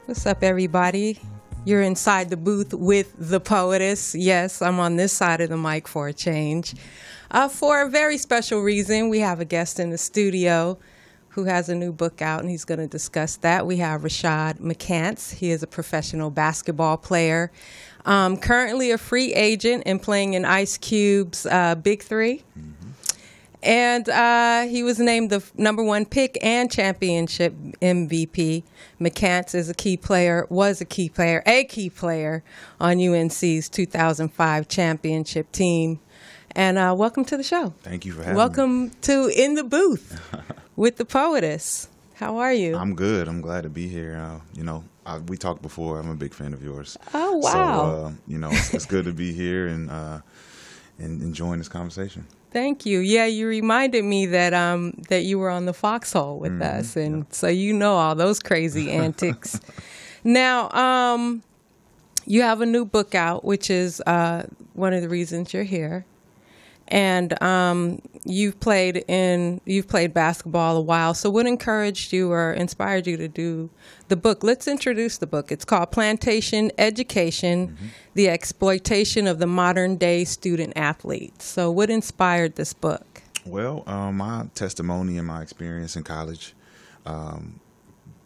What's up, everybody? You're inside the booth with the Poetess. Yes, I'm on this side of the mic for a change. For a very special reason, we have a guest in the studio who has a new book out, and he's going to discuss that. We have Rashad McCants. He is a professional basketball player, currently a free agent and playing in Ice Cube's Big Three. And he was named the #1 pick and championship MVP. McCants is a key player on UNC's 2005 championship team. And welcome to the show. Thank you for having me. Welcome to In the Booth with the Poetess. How are you? I'm good. I'm glad to be here. We talked before. I'm a big fan of yours. Oh, wow. So, it's good to be here and enjoying this conversation. Thank you. Yeah, you reminded me that that you were on the Foxhole with us, and so you know all those crazy antics. Now, you have a new book out, which is one of the reasons you're here, and you've played basketball a while. So, what encouraged you or inspired you to do the book? Let's introduce the book. It's called Plantation Education: The Exploitation of the Modern Day Student Athlete. So, what inspired this book? Well, my testimony and my experience in college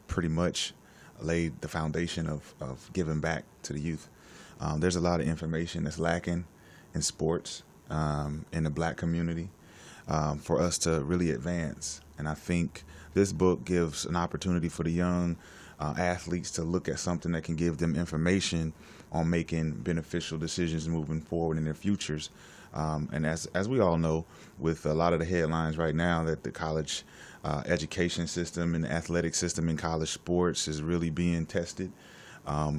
pretty much laid the foundation of giving back to the youth. There's a lot of information that's lacking in sports, in the black community, for us to really advance. And I think this book gives an opportunity for the young athletes to look at something that can give them information on making beneficial decisions moving forward in their futures. And as we all know, with a lot of the headlines right now, that the college education system and the athletic system in college sports is really being tested.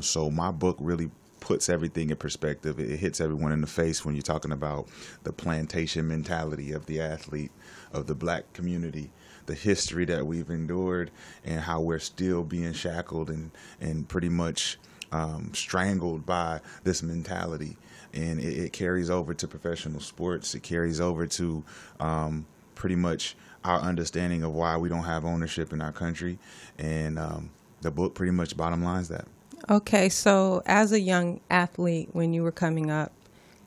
So my book really puts everything in perspective. It hits everyone in the face when you're talking about the plantation mentality of the athlete, of the black community, the history that we've endured, and how we're still being shackled and pretty much strangled by this mentality. And it carries over to professional sports. It carries over to pretty much our understanding of why we don't have ownership in our country. And the book pretty much bottom lines that. Okay, so as a young athlete, when you were coming up,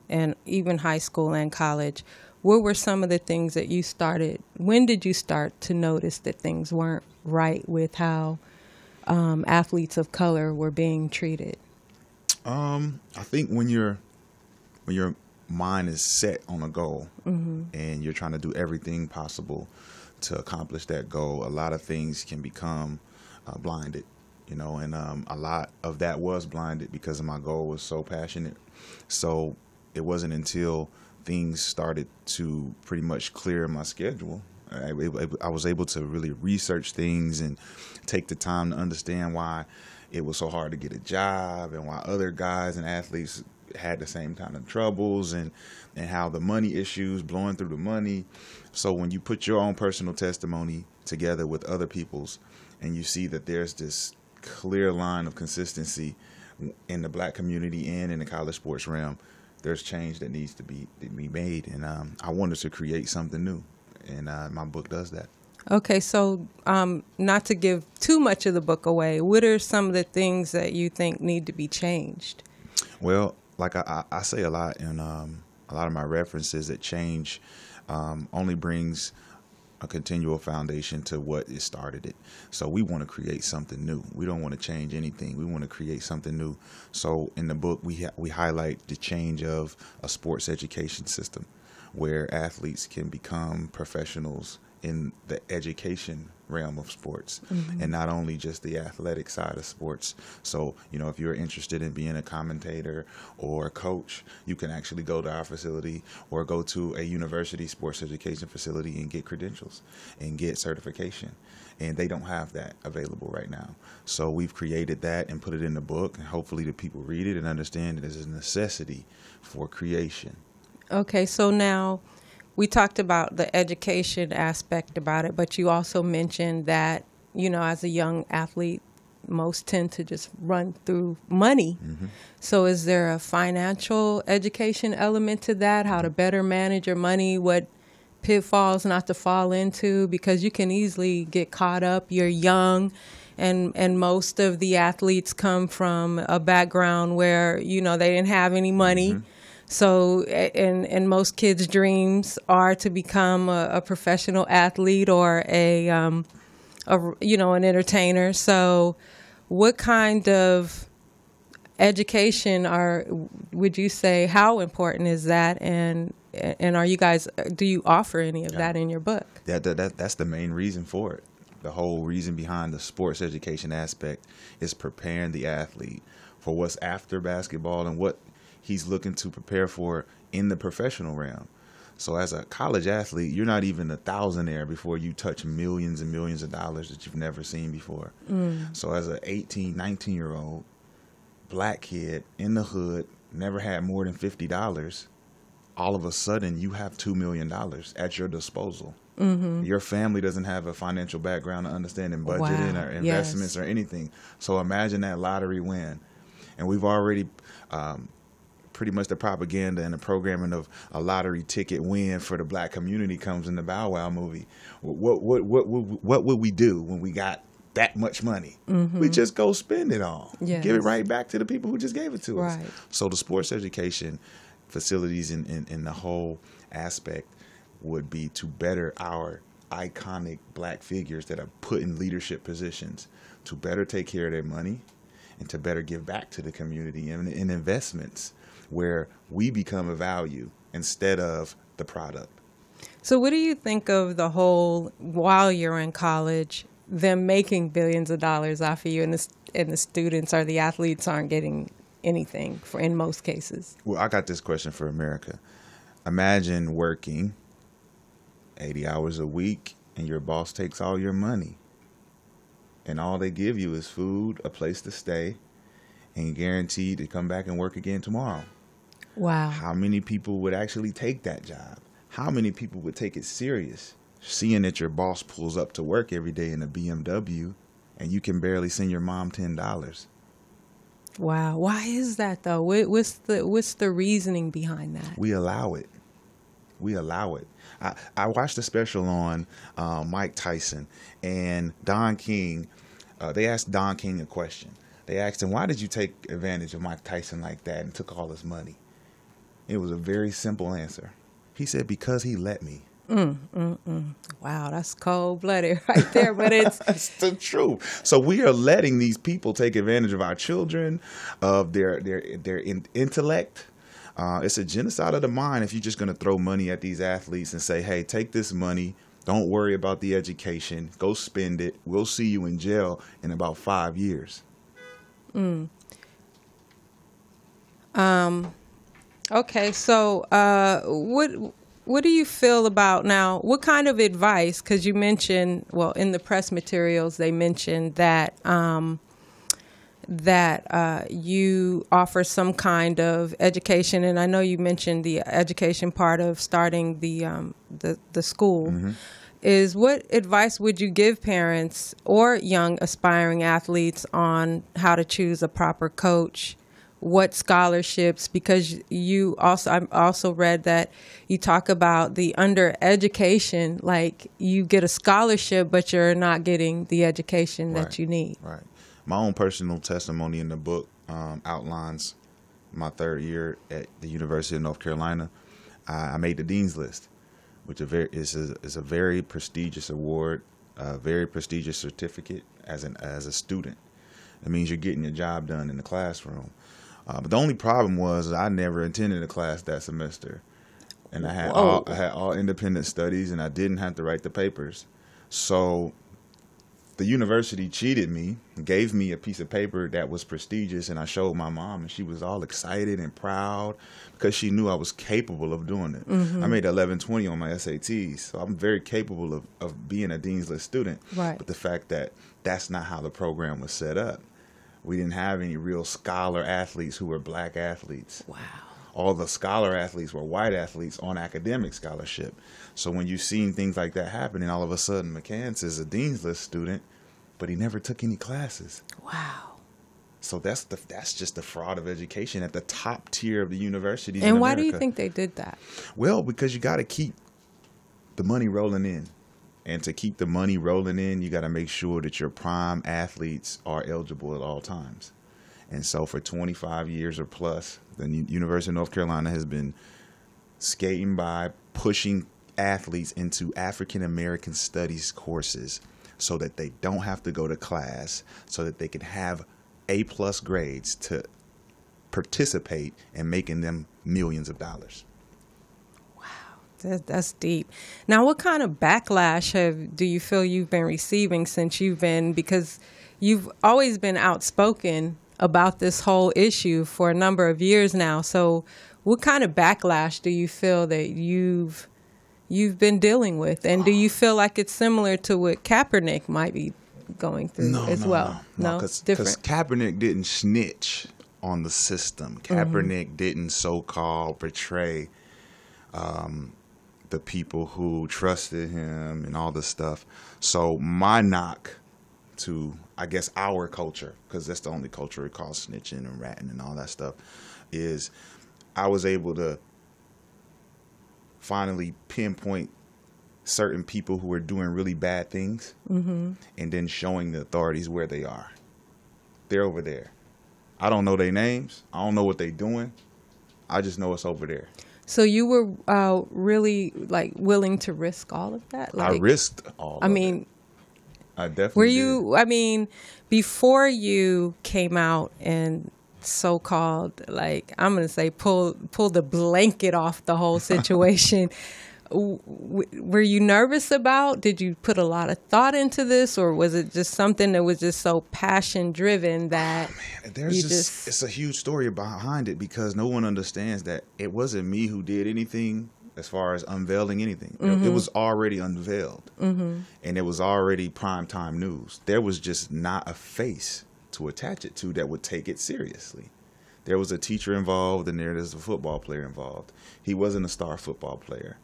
and even high school and college, what were some of the things that you started? When did you start to notice that things weren't right with how athletes of color were being treated? I think when your mind is set on a goal and you're trying to do everything possible to accomplish that goal, a lot of things can become blinded. And a lot of that was blinded because my goal was so passionate. So it wasn't until things started to pretty much clear my schedule, I was able to really research things and take the time to understand why it was so hard to get a job and why other guys and athletes had the same kind of troubles and how the money issues, blowing through the money. So when you put your own personal testimony together with other people's and you see that there's this clear line of consistency in the black community and in the college sports realm, there's change that needs to be made. And I wanted to create something new, and my book does that. Okay, so not to give too much of the book away, what are some of the things that you think need to be changed? Well, like I say a lot in a lot of my references, that change only brings a continual foundation to what it started it. So we want to create something new. We don't want to change anything. We want to create something new. So in the book, we highlight the change of a sports education system where athletes can become professionals in the education realm of sports, and not only just the athletic side of sports. So, if you're interested in being a commentator or a coach, you can actually go to our facility or go to a university sports education facility and get credentials and get certification. And they don't have that available right now. So we've created that and put it in the book, and hopefully the people read it and understand it as a necessity for creation. Okay, so now we talked about the education aspect about it, but you also mentioned that, as a young athlete, most tend to just run through money. So is there a financial education element to that? How to better manage your money, what pitfalls not to fall into? Because you can easily get caught up. You're young and most of the athletes come from a background where, you know, they didn't have any money. So, and most kids' dreams are to become a professional athlete or you know, an entertainer. So, what kind of education would you say, how important is that? And are you guys, do you offer any of that in your book? That's the main reason for it. The whole reason behind the sports education aspect is preparing the athlete for what's after basketball and what he's looking to prepare for in the professional realm. So as a college athlete, you're not even a thousandaire before you touch millions and millions of dollars that you've never seen before. So as an 18, 19-year-old black kid in the hood, never had more than $50, all of a sudden you have $2 million at your disposal. Your family doesn't have a financial background to understanding budgeting or investments or anything. So imagine that lottery win. And we've already pretty much the propaganda and the programming of a lottery ticket win for the black community comes in the Bow Wow movie. What would we do when we got that much money? We just go spend it all. Give it right back to the people who just gave it to us. So the sports education facilities in the whole aspect would be to better our iconic black figures that are put in leadership positions to better take care of their money and to better give back to the community and in investments where we become a value instead of the product. So what do you think of the whole, while you're in college, them making billions of dollars off of you and the students or the athletes aren't getting anything in most cases? Well, I got this question for America. Imagine working 80 hours a week and your boss takes all your money and all they give you is food, a place to stay, and you're guaranteed to come back and work again tomorrow. Wow. How many people would actually take that job? How many people would take it serious? Seeing that your boss pulls up to work every day in a BMW and you can barely send your mom $10. Wow. Why is that though? What's the reasoning behind that? We allow it. We allow it. I watched a special on Mike Tyson and Don King. They asked Don King a question. They asked him, why did you take advantage of Mike Tyson like that and took all his money? It was a very simple answer. He said, because he let me. Wow, that's cold-blooded right there, but it's the truth. So we are letting these people take advantage of our children, of their intellect. It's a genocide of the mind if you're just going to throw money at these athletes and say, hey, take this money. Don't worry about the education. Go spend it. We'll see you in jail in about 5 years. Okay, so what do you feel about now? What kind of advice? Because you mentioned, well, in the press materials, they mentioned that you offer some kind of education, and I know you mentioned the education part of starting the school. Is what advice would you give parents or young aspiring athletes on how to choose a proper coach? What scholarships? Because I also read that you talk about the under-education, like you get a scholarship, but you're not getting the education that you need. Right. My own personal testimony in the book outlines my third year at the University of North Carolina. I made the Dean's List, which is a very prestigious award, a very prestigious certificate as a student. It means you're getting your job done in the classroom. But the only problem was I never attended a class that semester, and I had all independent studies, and I didn't have to write the papers. So the university cheated me, gave me a piece of paper that was prestigious, and I showed my mom, and she was all excited and proud because she knew I was capable of doing it. I made 1120 on my SATs, so I'm very capable of being a Dean's List student. Right. But the fact that that's not how the program was set up. We didn't have any real scholar athletes who were black athletes. Wow. All the scholar athletes were white athletes on academic scholarship. So when you've seen things like that happening, all of a sudden McCants is a Dean's List student, but he never took any classes. Wow. So that's just the fraud of education at the top tier of the universities. And why do you think they did that? Well, because you got to keep the money rolling in. And to keep the money rolling in, you got to make sure that your prime athletes are eligible at all times. And so for 25 years or plus, the University of North Carolina has been skating by, pushing athletes into African American studies courses so that they don't have to go to class, so that they can have A+ grades to participate in making them millions of dollars. That's deep. Now, what kind of backlash do you feel you've been receiving since because you've always been outspoken about this whole issue for a number of years now. So what kind of backlash do you feel that you've been dealing with? And do you feel like it's similar to what Kaepernick might be going through as well? No, because Kaepernick didn't snitch on the system. Kaepernick didn't so-called betray the people who trusted him and all this stuff. So my knock to, I guess, our culture, because that's the only culture it calls snitching and ratting and all that stuff, is I was able to finally pinpoint certain people who are doing really bad things and then showing the authorities where they are. They're over there. I don't know their names. I don't know what they're doing. I just know it's over there. So you were really willing to risk all of that? I risked all of it. I definitely did. Before you came out and so-called, I'm going to say pull the blanket off the whole situation, were you nervous about? Did you put a lot of thought into this, or was it just something that was just so passion-driven that it's a huge story behind it, because no one understands that it wasn't me who did anything as far as unveiling anything. It was already unveiled, and it was already primetime news. There was just not a face to attach it to that would take it seriously. There was a teacher involved, and there's a football player involved. He wasn't a star football player.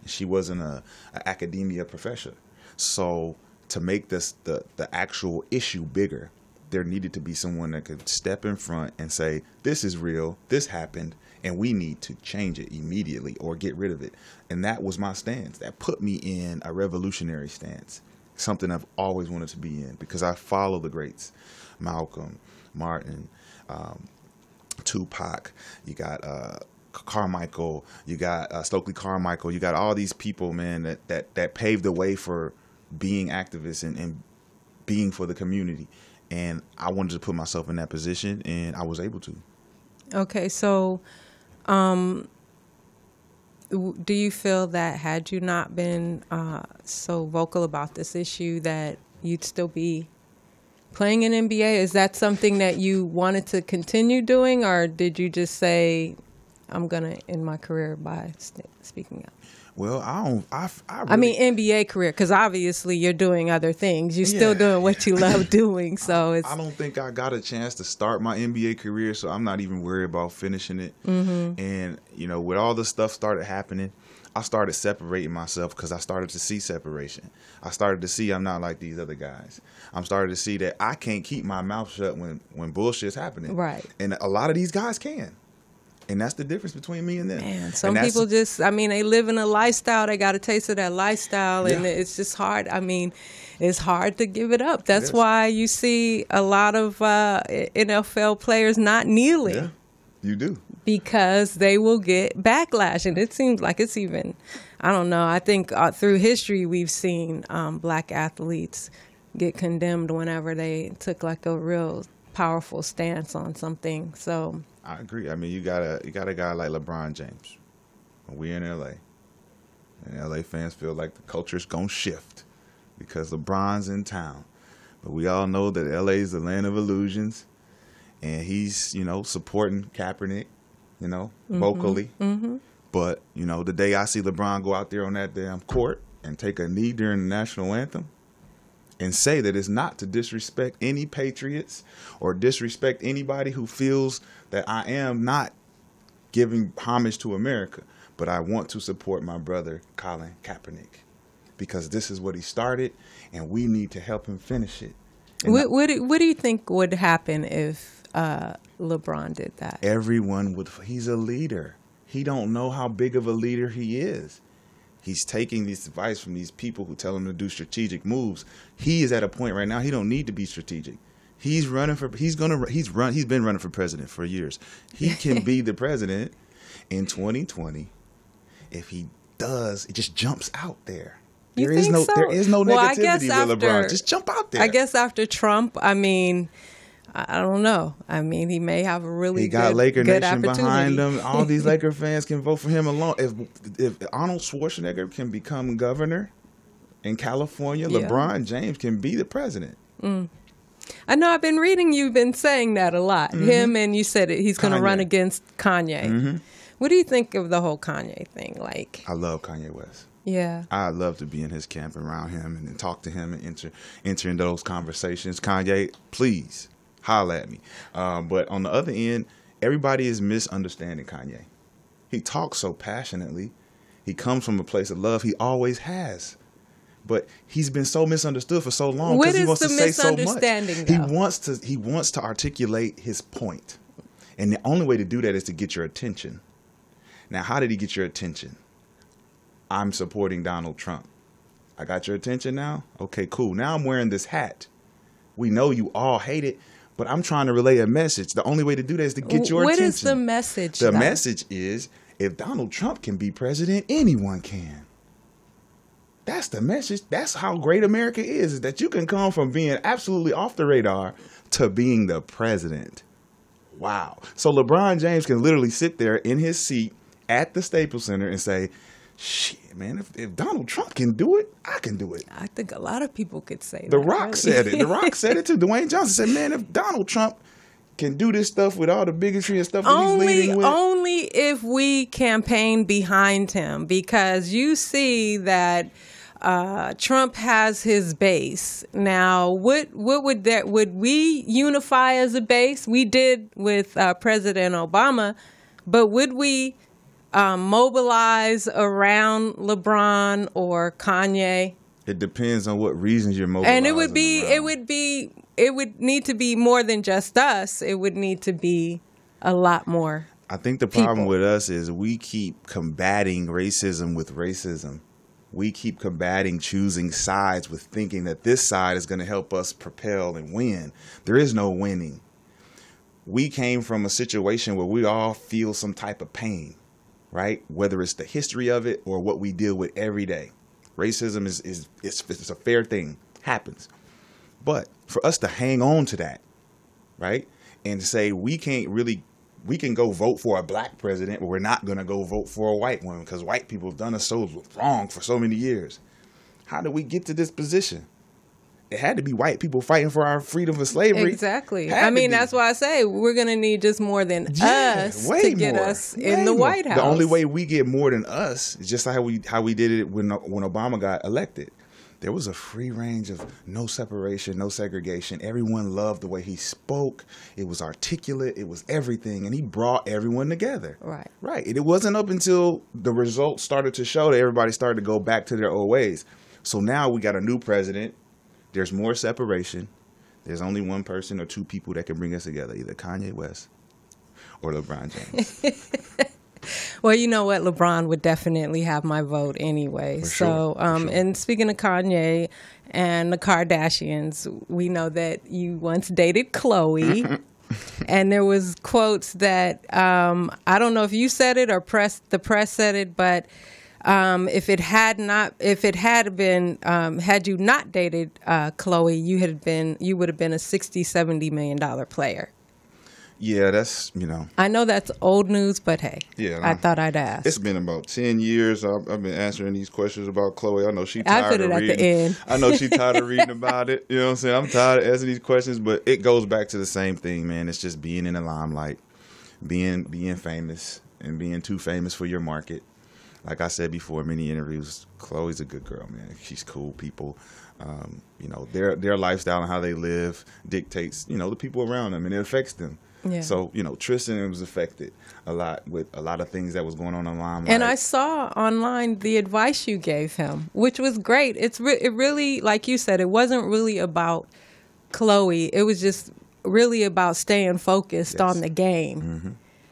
She wasn't an academia professor. So to make this the actual issue bigger, there needed to be someone that could step in front and say, this is real, this happened, and we need to change it immediately or get rid of it. And that was my stance. That put me in a revolutionary stance, something I've always wanted to be in, because I follow the greats. Malcolm, Martin, Tupac, you got Carmichael, you got Stokely Carmichael, you got all these people, man, that paved the way for being activists and being for the community. And I wanted to put myself in that position, and I was able to. Okay, so do you feel that had you not been so vocal about this issue that you'd still be playing in NBA? Is that something that you wanted to continue doing, or did you just say, I'm going to end my career by speaking out? Well, I mean NBA career, because obviously you're doing other things. You're still doing what you love doing. So I don't think I got a chance to start my NBA career, so I'm not even worried about finishing it. And, with all this stuff started happening, I started separating myself because I started to see separation. I started to see I'm not like these other guys. I'm starting to see that I can't keep my mouth shut when bullshit's happening. Right. And a lot of these guys can. And that's the difference between me and them. Man, some people just, they live in a lifestyle. They got a taste of that lifestyle, and it's just hard. It's hard to give it up. That's why you see a lot of NFL players not kneeling. Yeah, you do. Because they will get backlash. And it seems like it's even, I don't know, I think through history we've seen black athletes get condemned whenever they took a real powerful stance on something. So I agree. You got a guy like LeBron James. We're in LA, and LA fans feel like the culture's gonna shift because LeBron's in town. But we all know that LA is the land of illusions, and he's supporting Kaepernick, vocally. But the day I see LeBron go out there on that damn court and take a knee during the national anthem and say that it's not to disrespect any patriots or disrespect anybody who feels that I am not giving homage to America, but I want to support my brother, Colin Kaepernick, because this is what he started, and we need to help him finish it. What do you think would happen if LeBron did that? Everyone would. He's a leader. He don't know how big of a leader he is. He's taking this advice from these people who tell him to do strategic moves. He is at a point right now, he don't need to be strategic. He's been running for president for years. He can be the president in 2020 if he does. It just jumps out there. There is no negativity with LeBron. Just jump out there. I guess after Trump, I mean, I don't know. I mean, he may have a really good Laker Nation opportunity behind him. All these Laker fans can vote for him alone. If Arnold Schwarzenegger can become governor in California, LeBron James can be the president. I know I've been reading you've been saying that a lot. Him, and you said he's going to run against Kanye. What do you think of the whole Kanye thing? Like, I love Kanye West. Yeah. I'd love to be in his camp around him and then talk to him and enter into those conversations. Kanye, please holla at me. But on the other end, everybody is misunderstanding Kanye. He talks so passionately. He comes from a place of love. He always has. But he's been so misunderstood for so long because he wants to say so much. He wants to articulate his point. And the only way to do that is to get your attention. Now, how did he get your attention? I'm supporting Donald Trump. I got your attention now? Okay, cool. Now I'm wearing this hat. We know you all hate it, but I'm trying to relay a message. The only way to do that is to get your attention. What is the message? The message is, if Donald Trump can be president, anyone can. That's the message. That's how great America is that you can come from being absolutely off the radar to being the president. Wow. So LeBron James can literally sit there in his seat at the Staples Center and say, shit, man, if Donald Trump can do it, I can do it. I think a lot of people could say that. The Rock said it. The Rock said it too. Dwayne Johnson said, man, if Donald Trump can do this stuff with all the bigotry and stuff that he's leading with. Only if we campaign behind him, because you see that Trump has his base. Now, would we unify as a base? We did with President Obama, but would we mobilize around LeBron or Kanye? It depends on what reasons you're mobilizing. And it would need to be more than just us. It would need to be a lot more. I think the problem with us is we keep combating racism with racism. We keep combating choosing sides with thinking that this side is going to help us propel and win. There is no winning. We came from a situation where we all feel some type of pain, right? Whether it's the history of it or what we deal with every day. Racism is a fair thing, happens. But for us to hang on to that, right, and say we can go vote for a black president, but we're not going to go vote for a white one because white people have done us so wrong for so many years. How did we get to this position? It had to be white people fighting for our freedom of slavery. Exactly. I mean, that's why I say we're going to need just more than us to get us in the White House. The only way we get more than us is just how we did it when Obama got elected. There was a free range of no separation, no segregation. Everyone loved the way he spoke. It was articulate. It was everything. And he brought everyone together. Right. Right. And it wasn't up until the results started to show that everybody started to go back to their old ways. So now we got a new president. There's more separation. There's only one person or two people that can bring us together, either Kanye West or LeBron James. Well, you know what? LeBron would definitely have my vote anyway. So, and speaking of Kanye and the Kardashians, we know that you once dated Khloe. And there was quotes that, I don't know if you said it or the press said it, but had you not dated Khloe, you would have been a $60-70 million player. Yeah, that's, I know that's old news, but hey, I thought I'd ask. It's been about 10 years. I've been answering these questions about Khloe. I know she's tired I put it of at reading. The end. I know she's tired of reading about it. You know what I'm saying? I'm tired of answering these questions, but it goes back to the same thing, man. It's just being in the limelight, being famous, and being too famous for your market. Like I said before in many interviews, Khloe's a good girl, man. She's cool people. Their lifestyle and how they live dictates, the people around them, and it affects them. Yeah. So, Tristan was affected a lot with a lot of things that was going on online. And I saw online the advice you gave him, which was great. It really, like you said, it wasn't really about Khloe. It was just really about staying focused on the game. Mm-hmm.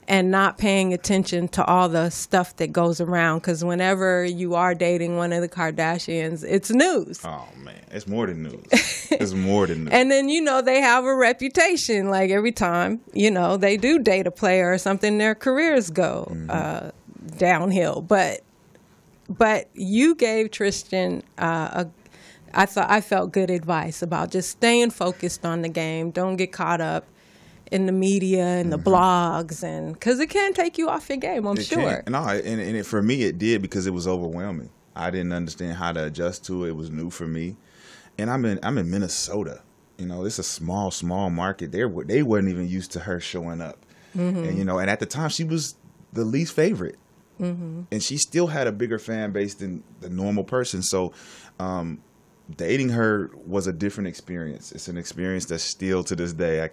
and not paying attention to all the stuff that goes around. Because whenever you are dating one of the Kardashians, it's news. Oh, man. It's more than news. It's more than news. And then, they have a reputation. Like every time, they do date a player or something, their careers go downhill. But you gave Tristan I felt good advice about just staying focused on the game. Don't get caught up in the media and the blogs, and because it can take you off your game, I'm sure. No, and for me it did, because it was overwhelming. I didn't understand how to adjust to it. It was new for me, and I'm in Minnesota. It's a small market. They weren't even used to her showing up, and and at the time she was the least favorite, and she still had a bigger fan base than the normal person. So. Dating her was a different experience. It's an experience that still to this day,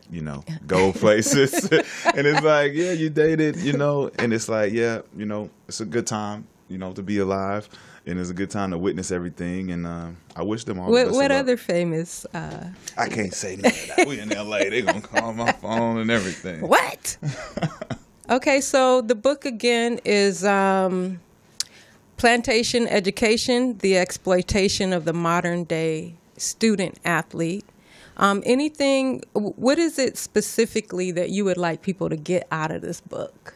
go places. And it's like, yeah, you dated, and it's like, yeah, it's a good time, to be alive. And it's a good time to witness everything. And I wish them all the best. What other famous? I can't say none of that. We in L.A. They're going to call my phone and everything. What? Okay, so the book again is... Plantation Education, the Exploitation of the Modern Day Student Athlete. What is it specifically that you would like people to get out of this book?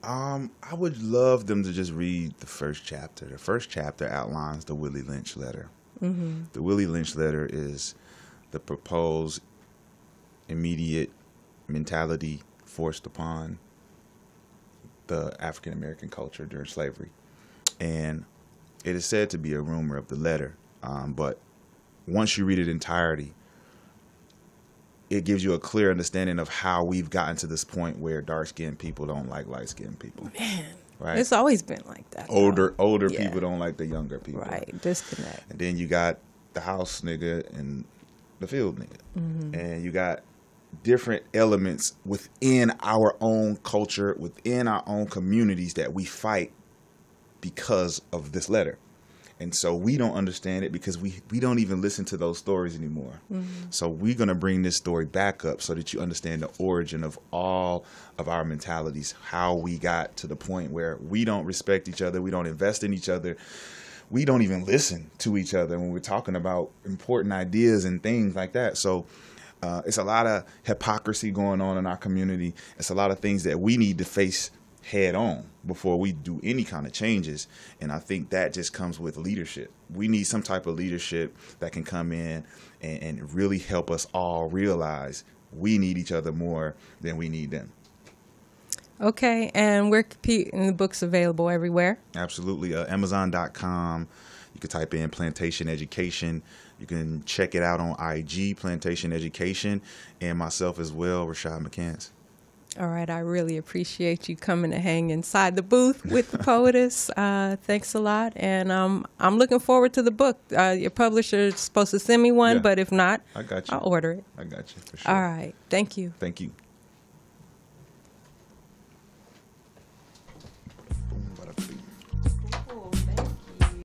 I would love them to just read the first chapter. The first chapter outlines the Willie Lynch letter. The Willie Lynch letter is the proposed immediate mentality forced upon the African American culture during slavery. And it is said to be a rumor of the letter, but once you read it entirety, it gives you a clear understanding of how we've gotten to this point where dark-skinned people don't like light-skinned people. Man, right? It's always been like that. Older people don't like the younger people. Right, disconnect. And then you got the house nigga and the field nigga. And you got different elements within our own culture, within our own communities that we fight because of this letter. And so we don't understand it because we don't even listen to those stories anymore. So we're going to bring this story back up so that you understand the origin of all of our mentalities, how we got to the point where we don't respect each other, we don't invest in each other, we don't even listen to each other when we're talking about important ideas and things like that. So it's a lot of hypocrisy going on in our community. It's a lot of things that we need to face head on before we do any kind of changes. And I think that just comes with leadership. We need some type of leadership that can come in and really help us all realize we need each other more than we need them. Okay, and where can the book's available? Everywhere? Absolutely. Amazon.com. You can type in Plantation Education. You can check it out on IG, Plantation Education, and myself as well, Rashad McCants. All right, I really appreciate you coming to hang inside the booth with the Poetess. Thanks a lot, and I'm looking forward to the book. Your publisher is supposed to send me one, but if not, I got you. I'll order it. I got you, for sure. All right, thank you. Thank you.